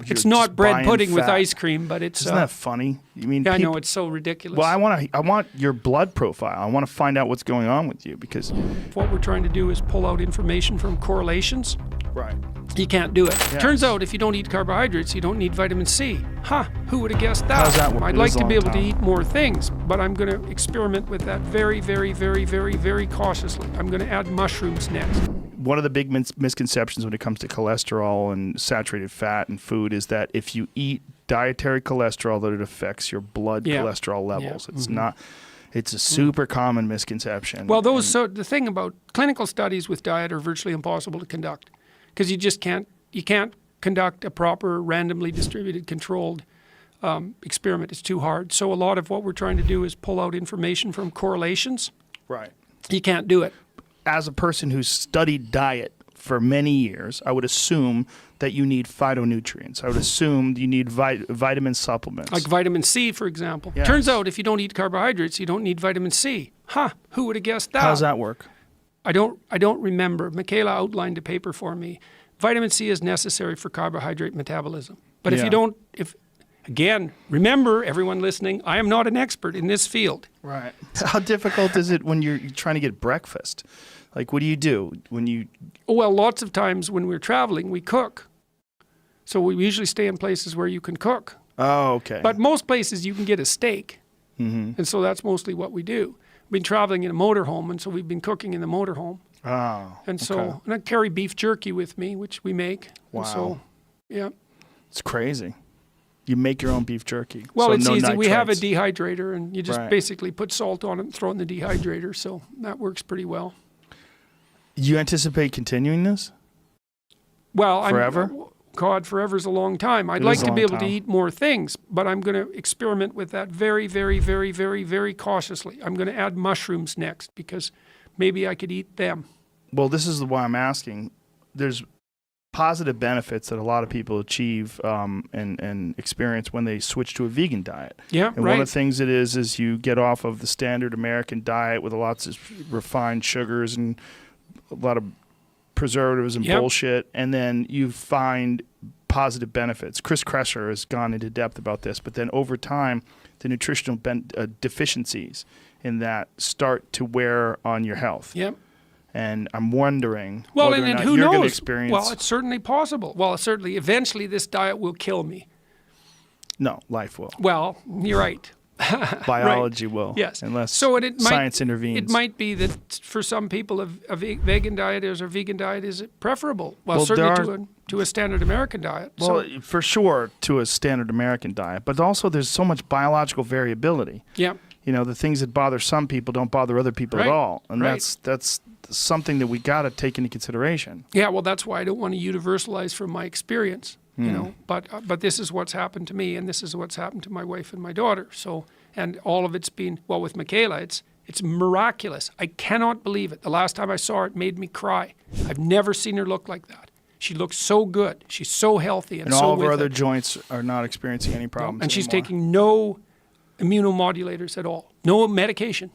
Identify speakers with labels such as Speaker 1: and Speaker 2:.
Speaker 1: It's not bread pudding with
Speaker 2: fat.
Speaker 1: ice cream, but it's...
Speaker 2: Isn't that funny? You mean,
Speaker 1: yeah, I know, it's so ridiculous.
Speaker 2: Well, I want your blood profile. I want to find out what's going on with you because...
Speaker 1: What we're trying to do is pull out information from correlations.
Speaker 2: Right.
Speaker 1: You can't do it.
Speaker 2: Yes.
Speaker 1: Turns out if you don't eat carbohydrates, you don't need vitamin C. Huh, who would have guessed that?
Speaker 2: How does that work?
Speaker 1: I'd like to be able to eat more things, but I'm going to experiment with that very, very, very, very, very cautiously. I'm going to add mushrooms next.
Speaker 2: One of the big misconceptions when it comes to cholesterol and saturated fat and food is that if you eat dietary cholesterol, that it affects your blood cholesterol levels. It's not. It's a super common misconception.
Speaker 1: Well, the thing about clinical studies with diet are virtually impossible to conduct because you just can't conduct a proper randomly distributed controlled experiment. It's too hard. So a lot of what we're trying to do is pull out information from correlations.
Speaker 2: Right.
Speaker 1: You can't do it.
Speaker 2: As a person who's studied diet for many years, I would assume that you need phytonutrients. I would assume you need vitamin supplements.
Speaker 1: Like vitamin C, for example.
Speaker 2: Yes.
Speaker 1: Turns out if you don't eat carbohydrates, you don't need vitamin C. Huh, who would have guessed that?
Speaker 2: How does that work?
Speaker 1: I don't remember. Michaela outlined a paper for me. Vitamin C is necessary for carbohydrate metabolism. But if you don't, again, remember, everyone listening, I am not an expert in this field.
Speaker 2: Right. How difficult is it when you're trying to get breakfast? Like, what do you do when you...
Speaker 1: Well, lots of times when we're traveling, we cook. So we usually stay in places where you can cook.
Speaker 2: Oh, okay.
Speaker 1: But most places you can get a steak.
Speaker 2: Mm-hmm.
Speaker 1: And so that's mostly what we do. We've been traveling in a motorhome, and so we've been cooking in the motorhome.
Speaker 2: Oh,
Speaker 1: and so, and I carry beef jerky with me, which we make.
Speaker 2: Wow.
Speaker 1: And so, yeah.
Speaker 2: It's crazy. You make your own beef jerky.
Speaker 1: Well,
Speaker 2: so
Speaker 1: it's
Speaker 2: no
Speaker 1: easy.
Speaker 2: nitrates.
Speaker 1: We have a dehydrator, and you just basically put salt on it and throw it in the dehydrator. So that works pretty well.
Speaker 2: You anticipate continuing this?
Speaker 1: Well,
Speaker 2: forever?
Speaker 1: God, forever is a long time. I'd like to be able to eat more things, but I'm going to experiment with that very, very, very, very, very cautiously. I'm going to add mushrooms next because maybe I could eat them.
Speaker 2: Well, this is why I'm asking. There's positive benefits that a lot of people achieve and experience when they switch to a vegan diet.
Speaker 1: Yeah,
Speaker 2: and one of the things it is you get off of the standard American diet with lots of refined sugars and a lot of preservatives and bullshit, and then you find positive benefits. Chris Kresser has gone into depth about this, but then over time, the nutritional deficiencies in that start to wear on your health.
Speaker 1: Yep.
Speaker 2: And I'm wondering
Speaker 1: whether
Speaker 2: or not
Speaker 1: who
Speaker 2: you're
Speaker 1: knows?
Speaker 2: going to experience...
Speaker 1: Well, it's certainly possible. Well, certainly, eventually this diet will kill me.
Speaker 2: No, life will.
Speaker 1: Well, you're right.
Speaker 2: Biology will.
Speaker 1: Yes.
Speaker 2: Unless
Speaker 1: science
Speaker 2: intervenes.
Speaker 1: It might be that for some people a vegan diet or vegan diet is preferable. Well, certainly to a standard American diet.
Speaker 2: Well, for sure to a standard American diet. But also there's so much biological variability.
Speaker 1: Yeah.
Speaker 2: You know, the things that bother some people don't bother other people at all. And that's something that we got to take into consideration.
Speaker 1: Yeah, well, that's why I don't want to universalize from my experience. You know, but this is what's happened to me, and this is what's happened to my wife and my daughter. So, and all of it's been, well, with Michaela, it's miraculous. I cannot believe it. The last time I saw her, it made me cry. I've never seen her look like that. She looks so good. She's so healthy and so
Speaker 2: all of her other joints are not experiencing any problems
Speaker 1: and she's
Speaker 2: anymore.
Speaker 1: taking no immunomodulators at all. No medication.